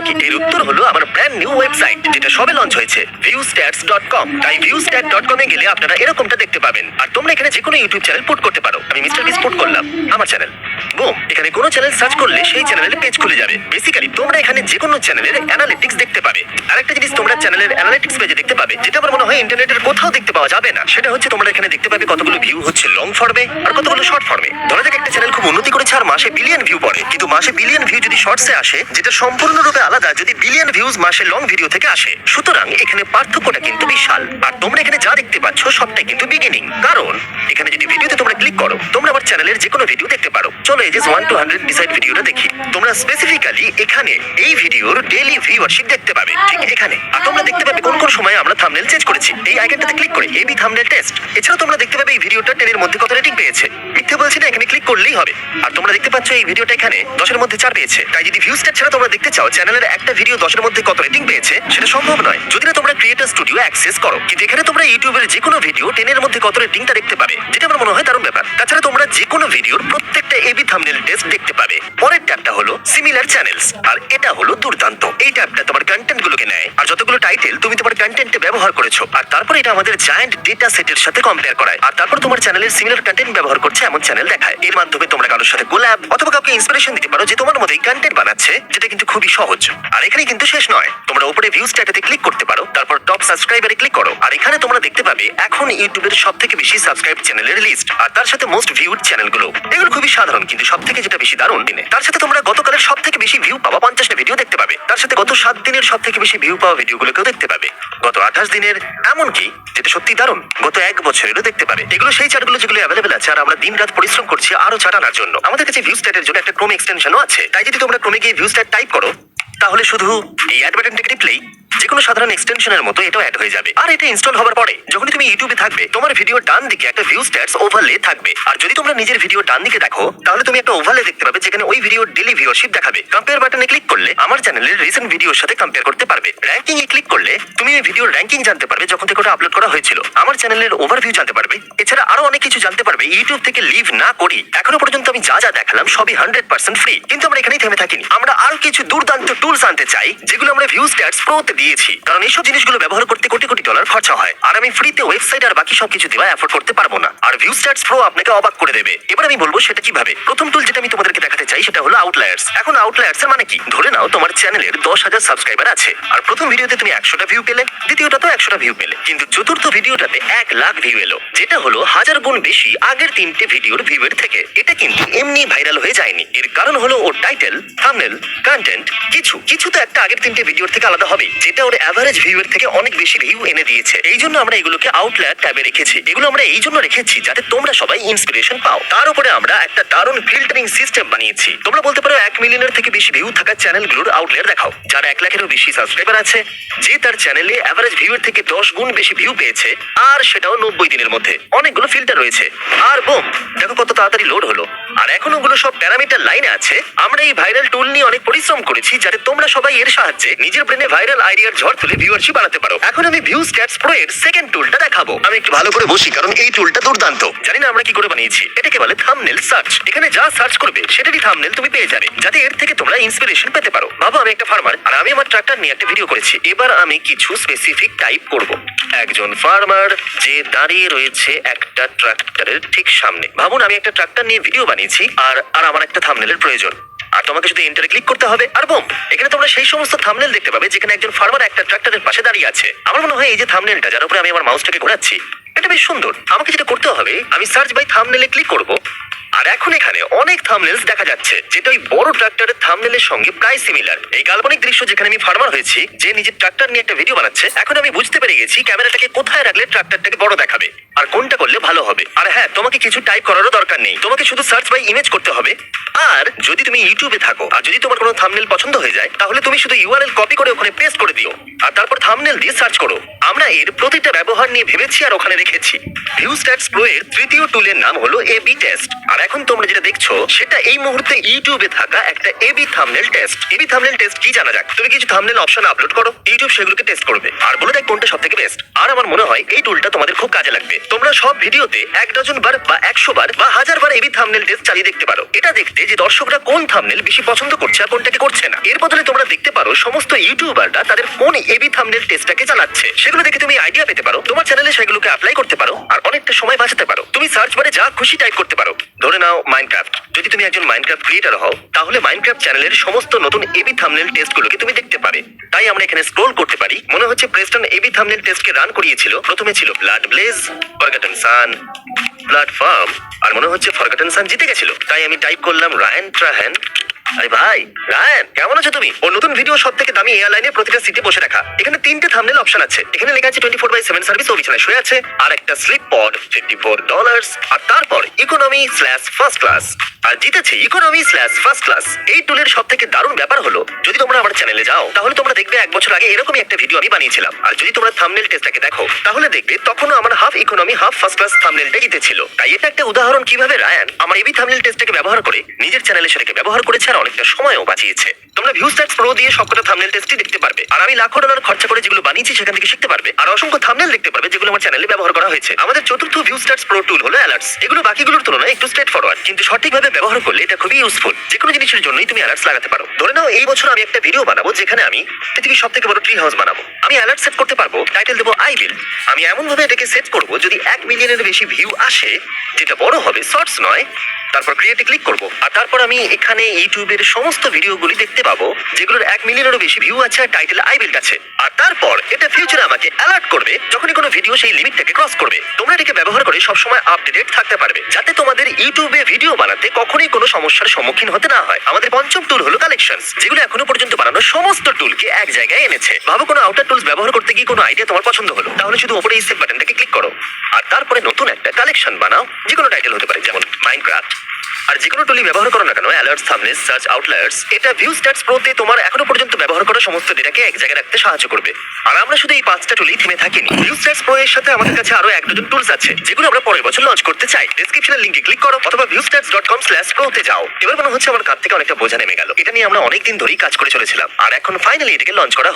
নাকি? এর উত্তর হলো আমার ব্র্যান্ড নিউ ওয়েবসাইট, যেটা সবে লঞ্চ হয়েছে, viewstats.com। তাই viewstat.com এ গেলে আপনারা এরকমটা দেখতে পাবেন। আর তোমরা এখানে যে কোনো ইউটিউব চ্যানেল পুট করতে পারো। আমি মিস্টার বিস পুট করলাম আমার চ্যানেল, বুম, এখানে কোনো চ্যানেল সার্চ করলে সেই চ্যানেলের পেজ খুলে যাবে। বেসিক্যালি তোমরা এখানে যে কোনো চ্যানেলের অ্যানালিটিক্স দেখতে পাবে। আরেকটা জিনিস তোমরা চ্যানেলের অ্যানালিটিক্স পেজে দেখতে পাবে, যেটা আমার মনে হয় ইন্টারনেটের কোথাও দেখতে পাওয়া যাবে না, সেটা হচ্ছে তোমরা এখানে দেখতে পাবে কতগুলো ভিউ হচ্ছে লং ফর্মে আর কতগুলো শর্ট ফর্মে। ধরা যাক একটা চ্যানেল খুব উন্নতি করেছে আর মাসে বিলিয়ন ভিউ পড়ে, কিন্তু মাসে বিলিয়ন ভিউ যদি শর্টসে আসে, যেটা সম্পূর্ণরূপে আলাদা যদি বিলিয়ন ভিউজ মাসে লং ভিডিও থেকে আসে। সুতরাং এখানে পার্থক্যটা কিন্তু বিশাল। আর তোমরা এখানে যা দেখতে পাচ্ছ সবটাই কিন্তু বিগিনিং, কারণ এখানে যদি ভিডিওতে তোমরা ক্লিক করো, তোমরা আমার চ্যানেলের যে কোনো ভিডিও দেখতে পারো। চলো এই যে 1 to 100 ডিসাইড ভিডিওটা দেখি। তোমরা স্পেসিফিক্যালি এখানে এই ভিডিওর ডেইলি ভিউয়ারশিপ দেখতে পাবে, ঠিক এখানে। আর তোমরা দেখতে পাবে কোন কোন সময় আমরা থাম্বনেল চেঞ্জ করেছি এই আইকনটাতে ক্লিক করে, এবি থাম্বনেল টেস্ট। এছাড়াও তোমরা দেখতে পাবে এই ভিডিওটা 10 এর মধ্যে কত রেটিং পেয়েছে। মিথ্যে বলছি না, এখানে ক্লিক করলেই হবে। আর তোমরা দেখতে পাচ্ছ এই ভিডিওটা এখানে 10 এর মধ্যে 4 পেয়েছে। তাই যদি ভিউস্ট্যাট ছাড়া তোমরা দেখতে চাও চ্যানেলের একটা ভিডিও 10 এর মধ্যে কত রেটিং পেয়েছে, সেটা সম্ভব নয় যদি না তোমরা ক্রিয়েটর স্টুডিও অ্যাক্সেস করো। কিন্তু এখানে তোমরা ইউটিউবের যে কোনো ভিডিও 10 এর মধ্যে কত রেটিংটা দেখতে পাবে, যেটা আমার মনে হয় দারুণ ব্যাপার। তাছাড়া তোমরা যে কোনো ভিডিওর প্রত্যেকটা এবি থাম্বনেল টেস্ট দেখতে পাবে। পরের ট্যাবটা হলো সিমিলার চ্যানেলস, আর এটা হলো দুর্দান্ত। এই ট্যাবটা তোমার কন্টেন্ট গুলোকে নেয় আর যতগুলো টাইটেল তুমি তোমার কন্টেন্টে ব্যবহার করেছো, আর তারপর এটা আমাদের জায়ান্ট ডেটা সেটের সাথে কম্পেয়ার করায়। আর তারপর তোমার চ্যানেলের সিমিলার কন্টেন্ট ব্যবহার করছে এমন চ্যানেল দেখায়। এর মাধ্যমে তোমরা কারোর সাথে কোল্যাব অথবা কাউকে ইন্সপিরেশন দিতে পারো যে তোমার মতোই কন্টেন্ট বানাচ্ছে, যেটা কিন্তু খুবই সহজ। আর এখানে কিন্তু শেষ নয়, তোমরা উপরে ভিউজ ট্যাবে ক্লিক করতে পারো, তারপর টপ সাবস্ক্রাইবারে ক্লিক করো। আর এখানে তোমরা দেখতে পাবে এখন ইউটিউবের সবথেকে বেশি সাবস্ক্রাইব চ্যানেলের লিস্ট, আর তার সাথে মোস্ট ভিউড চ্যানেলগুলো। এগুলো খুবই সাধারণ, কিন্তু সবথেকে যেটা বেশি দারুণ দিনে, তার সাথে তোমরা গতকালের সবথেকে বেশি ভিউ পাওয়া 50টা ভিডিও দেখতে পাবে। তার সাথে গত 7 দিনের সবথেকে বেশি ভিউ পাওয়া ভিডিওগুলোকেও দেখতে পাবে, গত 28 দিনের, এমনকি যেটা সত্যি দারুণ গত 1 বছরেরও দেখতে পাবে। এগুলো সেই চার্টগুলো যেগুলো অ্যাভেলেবেল আছে, আর আমরা দিন রাত পরিশ্রম করছি আরো চার্ট আনার জন্য। আমাদের কাছে ভিউ স্ট্যাটের জন্য একটা ক্রোম এক্সটেনশনও আছে। তাই যদি তোমরা ক্রোমে গিয়ে ভিউ স্ট্যাট টাইপ করো, তাহলে শুধু এই অ্যাড বাটনটাকে টিপলেই যে কোনো সাধারণ এক্সটেনশনের মতো এটাও অ্যাড হয়ে যাবে। আর এটা ইনস্টল হওয়ার পরে যখন তুমি ইউটিউবে থাকবে, তোমার ভিডিও ডান দিকে একটা ভিউ স্ট্যাটস ওভারলে থাকবে। আর যদি তোমরা নিজের ভিডিও ডান দিকে দেখো, তাহলে তুমি একটা ওভারলে দেখতে পাবে যেখানে ওই ভিডিওর ডেইলি ভিউয়ারশিপ দেখাবে। কম্পেয়ার বাটনে ক্লিক করলে আমার চ্যানেলের রিসেন্ট ভিডিওর সাথে কম্পেয়ার করতে পারবে। র‍্যাঙ্কিং এ ক্লিক করলে তুমি এই ভিডিওর র‍্যাঙ্কিং জানতে পারবে যখন থেকে ওটা আপলোড করা হয়েছিল। আমার চ্যানেলের ওভারভিউ জানতে পারবে। এছাড়া আরো অনেক কিছু জানতে পারবে ইউটিউব থেকে লিভ না করি। এখনো পর্যন্ত আমি যা যা দেখালাম সবই 100% ফ্রি, কিন্তু আমরা এখানেই থেমে থাকিনি। আমরা আরো কিছু দুর্দান্ত টুলস আনতে চাই, যেগুলো আমরা ভিউ স্ট্যাটস প্রোতে দিয়েছি, কারণ এইসব জিনিসগুলো ব্যবহার করতে কোটি কোটি ডলার খরচা হয়। আর আমি ফ্রিতে ওয়েবসাইট আর বাকি সবকিছু দেওয়া অ্যাফোর্ড করতে পারবো না। আর ভিউ স্ট্যাটস প্রো আপনাকে অবাক করে দেবে। এবার আমি বলবো সেটা কিভাবে। প্রথম টুল যেটা আমি তোমাদেরকে দেখাতে চাই সেটা হলো আউটলায়ার্স। এখন আউটলায়ার্স এর মানে কি? ধরে নাও তোমার চ্যানেলের 10,000 সাবস্ক্রাইবার আছে, আর প্রথম ভিডিওতে তুমি 100টা ভিউ পেলে, দ্বিতীয়টাতেও 100টা ভিউ পেলে, কিন্তু চতুর্থ ভিডিওটাতে 1 লাখ ভিউ এলো, যেটা হলো 1000 গুণ বেশি আগের 3টে ভিডিওর ভিউয়ের থেকে। এটা কিন্তু এমনি ভাইরাল হয়ে যায়নি। এর কারণ হলো ওর টাইটেল, থাম্বনেল, কন্টেন্ট, কিছু তো একটা আগের 3টে ভিডিওর থেকে আলাদা হবে, যেটা ওর অ্যাভারেজ ভিউয়ের থেকে অনেক বেশি ভিউ এনে দিয়েছে। এই জন্য আমরা এগুলোকে আউটলায়ার ট্যাবে রেখেছি। এগুলো আমরা এই জন্য রেখেছি যাতে তোমরা সবাই ইন্সপিরেশন পাও। তার উপরে আমরা একটা দারুণ ফিল্টারিং সিস্টেম বানিয়েছি। তোমরা বলতে পারো 1 মিলিয়নের থেকে বেশি ভিউ থাকা চ্যানেলগুলোর আউটলায়ার দেখাও। যার 1 লাখেরও বেশি সাবস্ক্রাইবার আছে, যে তার চ্যানেলে অ্যাভারেজ ভিউয়ের থেকে 10 গুণ বেশি ভিউ পেয়েছে, আর সেটাও 90 দিনের মধ্যে। অনেকগুলো ফিল্টার রয়েছে, আর বুম, দেখো কত তাড়াতাড়ি লোড হলো। আর এখন ওগুলো সব প্যারামিটার লাইনে আছে। আমরা এই ভাইরাল টুল নিয়ে অনেক পরিশ্রম করেছি যাতে তোমরা সবাই এর সাহায্যে নিজের ব্রেনে ভাইরাল আইডিয়ার ঝড় তুলে ভিউয়ারশিপ বানাতে পারো। এখন আমি ভিউ স্ট্যাটস প্রো এর সেকেন্ড টুলটা দেখাবো। আমি একটু ভালো করে বসি, কারণ এই টুলটা দুর্দান্ত। জানি না আমরা কি করে বানিয়েছি। এটাকে বলে থাম্বনেল সার্চ। এখানে যা সার্চ করবে সেটারই থাম্বনেল তুমি পেয়ে যাবে, যাতে এর থেকে তোমরা ইন্সপিরেশন পেতে পারো। ভাবো আমি একটা ফার্মার, আর আমি আমার ট্রাক্টর নিয়ে একটা ভিডিও করেছি। এবার আমি কিছু স্পেসিফিক টাইপ করব। একজন ফার্মার যে দাঁড়িয়ে রয়েছে একটা ট্রাক্টরের ঠিক সামনে। ভাবুন আমি একটা ট্রাক্টর নিয়ে ভিডিও বানিয়েছি, আর আমার একটা থাম্বনেলের প্রয়োজন। আর তোমাকে শুধু এন্টারে ক্লিক করতে হবে, আর বুম, এখানে তোমরা সেই সমস্ত থাম্বনেল দেখতে পাবে যেখানে একজন ফার্মার একটা ট্রাক্টরের পাশে দাঁড়িয়ে আছে। আমার মনে হয় এই যে থাম্বনেলটা, যার উপরে আমি আমার মাউসটাকে ঘোরাচ্ছি, এটা বেশ সুন্দর। আমাকে যেটা করতে হবে, আমি সার্চ বাই থাম্বনেলে ক্লিক করব। আর এখন এখানে অনেক থাম্বনেলস দেখা যাচ্ছে, যেটা ওই বড় ট্রাক্টরের থাম্বনেলের সঙ্গে প্রায় সিমিলার। এই কাল্পনিক দৃশ্য যেখানে আমি ফার্মার হয়েছি, যে নিজের ট্রাক্টর নিয়ে একটা ভিডিও বানাচ্ছে। এখন আমি বুঝতে পেরে গেছি ক্যামেরাটাকে কোথায় রাখলে ট্রাক্টরটাকে বড় দেখাবে, আর কোনটা করলে ভালো হবে। আর হ্যাঁ, তোমাকে কিছু টাইপ করারও দরকার নেই, তোমাকে শুধু সার্চ বাই ইমেজ করতে হবে। আর যদি তুমি ইউটিউবে থাকো, আর যদি তোমার কোনো থাম্বনেল পছন্দ হয়ে যায়, তাহলে তুমি শুধু ইউআরএল কপি করে ওখানে পেস্ট করে দিও, আর তারপর থাম্বনেল দিয়ে সার্চ করো। আমরা এর প্রতিটা ব্যবহার নিয়ে ভেবেছি আর ওখানে রেখেছি। ভিউ স্ট্যাটস প্রো এর তৃতীয় টুলের নাম হলো এবি টেস্ট। আর এখন তোমরা যেটা দেখছো সেটা এই মুহূর্তে ইউটিউবে থাকা একটা A B thumbnail test. A B thumbnail test কি জানা যাক। তুমি কিছু থাম্বনেল অপশন আপলোড করো, ইউটিউব সেগুলোকে টেস্ট করবে আর বলে দেয় কোনটা সবথেকে বেস্ট। আর আমার মনে হয় এই টুলটা তোমাদের খুব কাজে লাগবে। তোমরা সব ভিডিওতে 1 ডজন বার বা 100 বার বা 1000 বার এবি থাম্বনেল টেস্ট চালিয়ে দেখতে পারো। এটা দেখতে যে দর্শকরা কোন থাম্বনেল বেশি পছন্দ করছে আর কোনটাকে করছে না। এর বদলে তোমরা দেখতে পাবে পারো সমস্ত ইউটিউবাররা তাদের ফোন এবি থাম্বনেল টেস্টটাকে চালাচ্ছে। সেগুলো দেখে তুমি আইডিয়া পেতে পারো, তোমার চ্যানেলে সেগুলোকে অ্যাপ্লাই করতে পারো আর অনেকটা সময় বাঁচাতে পারো। তুমি সার্চ বারে যা খুশি টাইপ করতে পারো, ধরে নাও মাইনক্রাফট। যদি তুমি একজন মাইনক্রাফট ক্রিয়েটর হও তাহলে মাইনক্রাফট চ্যানেলের সমস্ত নতুন এবি থাম্বনেল টেস্টগুলোকে তুমি দেখতে পাবে। তাই আমরা এখানে স্ক্রল করতে পারি। মনে হচ্ছে প্রেস্টন এবি থাম্বনেল টেস্টকে রান করিয়েছিল। প্রথমে ছিল ব্লাড ব্লেজ, ফরগটন সান, ব্লাড ফার্ম, আর মনে হচ্ছে ফরগটন সান জিতে গেছিল। তাই আমি টাইপ করলাম রায়ান ট্রাহেন। আরে ভাই রায়ান, কেমন আছো তুমি? ওর নতুন ভিডিও সব থেকে দামি এয়ারলাইনে প্রতিটা সিটে বসে রাখা। এখানে 3টে থাম্বনেল অপশন আছে। এখানে লেখা আছে 24/7 সার্ভিস, ও বিছানায় শুয়ে আছে, আর একটা স্লিপ পড $54, আর তারপর ইকোনমি/ফার্স্ট ক্লাস, আর জিতেছে ইকোনমি/ফার্স্ট ক্লাস। এই টুলের সব থেকে দারুণ ব্যাপার হলো, যদি তোমরা আমার চ্যানেলে যাও তাহলে তোমরা দেখবে 1 বছর আগে এরকমই একটা ভিডিও আমি বানিয়েছিলাম। আর যদি তোমরা থাম্বনেল টেস্টটাকে দেখো তাহলে দেখবে তখনও আমার half economy half first class থাম্বনেলটা জিতেছিল। তাই এটা একটা উদাহরণ কিভাবে রায়ান আমার এবি থাম্বনেল টেস্টটাকে ব্যবহার করে নিজের চ্যানেলে সেটাকে ব্যবহার করেছে আর অনেকটা সময়ও বাঁচিয়েছে। তোমরা ভিউস্ট্যাটস প্রো দিয়ে সবকটা থাম্বনেল টেস্টই দেখতে পারবে, আর আমি লাখো ডলার খরচা করে যেগুলো বানিয়েছি সেখান থেকে শিখতে পারবে, আর অসংখ্য থাম্বনেল দেখতে পারবে যেগুলো আমার চ্যানেলে ব্যবহার করা হয়েছে। আমাদের চতুর্থ ভিউস্ট্যাটস প্রো টুল হলো অ্যালার্টস। এগুলো বাকিগুলোর তুলনায় একটু স্ট্রেট ফরওয়ার্ড, কিন্তু সঠিকভাবে ব্যবহার করলে এটা খুবই ইউজফুল। যে কোনো জিনিসের জন্যই তুমি অ্যালার্টস লাগাতে পারো। ধরে নাও এই বছর আমি একটা ভিডিও বানাবো যেখানে আমি পৃথিবীর সব থেকে বড় ট্রি হাউস বানাবো। আমি অ্যালার্ট সেট করতে পারবো, টাইটেল দেবো আই বিল্ড। আমি এমন ভাবে এটাকে সেট করব যদি 1 মিলিয়নের বেশি ভিউ আসে, যেটা বড় হবে, শর্টস নয়। তারপর ক্রিয়েটে ক্লিক করব, আর তারপর আমি এখানে ইউটিউবের সমস্ত ভিডিওগুলি দেখতে পাবো যেগুলোর 1 মিলিয়নেরও বেশি ভিউ আছে আর টাইটেল আই বিল্ড আছে। আর তারপর এটা ফিউচারে আমাকে অ্যালার্ট করবে যখনই কোনো ভিডিও সেই লিমিটটাকে ক্রস করবে। তোমরা এটাকে ব্যবহার করে সবসময় আপডেটেড থাকতে পারবে, যাতে তোমাদের ইউটিউবে ভিডিও বানাতে কখনোই কোনো সমস্যার সম্মুখীন হতে না হয়। আমাদের পঞ্চম টুল হলো কালেকশনস, যেগুলো এখনো পর্যন্ত বানানো সমস্ত টুলকে এক জায়গায় এনেছে। ভাবো কোনো আউটার টুলস ব্যবহার করতে গিয়ে কোনো আইডিয়া তোমার পছন্দ হলো, তাহলে শুধু উপরে এই সেভ বাটনটাকে ক্লিক করো আর তারপরে নতুন একটা কালেকশন বানাও। যে কোনো টাইটেল হতে পারে, যেমন মাইনক্রাফট। আর যে কোনো টুলি ব্যবহার করো না কেন, অ্যালার্টস, থাম্বনেলস, সার্চ, আউটলায়ার্স, এটা ভিউস্ট্যাটস প্রোতে তোমার এখনো পর্যন্ত ব্যবহার করা সমস্ত ডেটাকে এক জায়গায় রাখতে সাহায্য করবে। আর আমরা শুধু এই 5টা টুলেই থেমে থাকিনি। ভিউস্ট্যাটস প্রো এর সাথে আমাদের কাছে আরো 1 ডজন টুলস আছে যেগুলো আমরা পরের বছর লঞ্চ করতে চাই। ডেসক্রিপশনের লিংকে ক্লিক করো অথবা viewstats.com/pro তে যাও। এবার মনে হচ্ছে আমার কাঁধ থেকে অনেকটা বোঝা নেমে গেল। এটা নিয়ে আমরা অনেকদিন ধরেই কাজ করে চলেছিলাম আর এখন ফাইনালি এটাকে লঞ্চ করা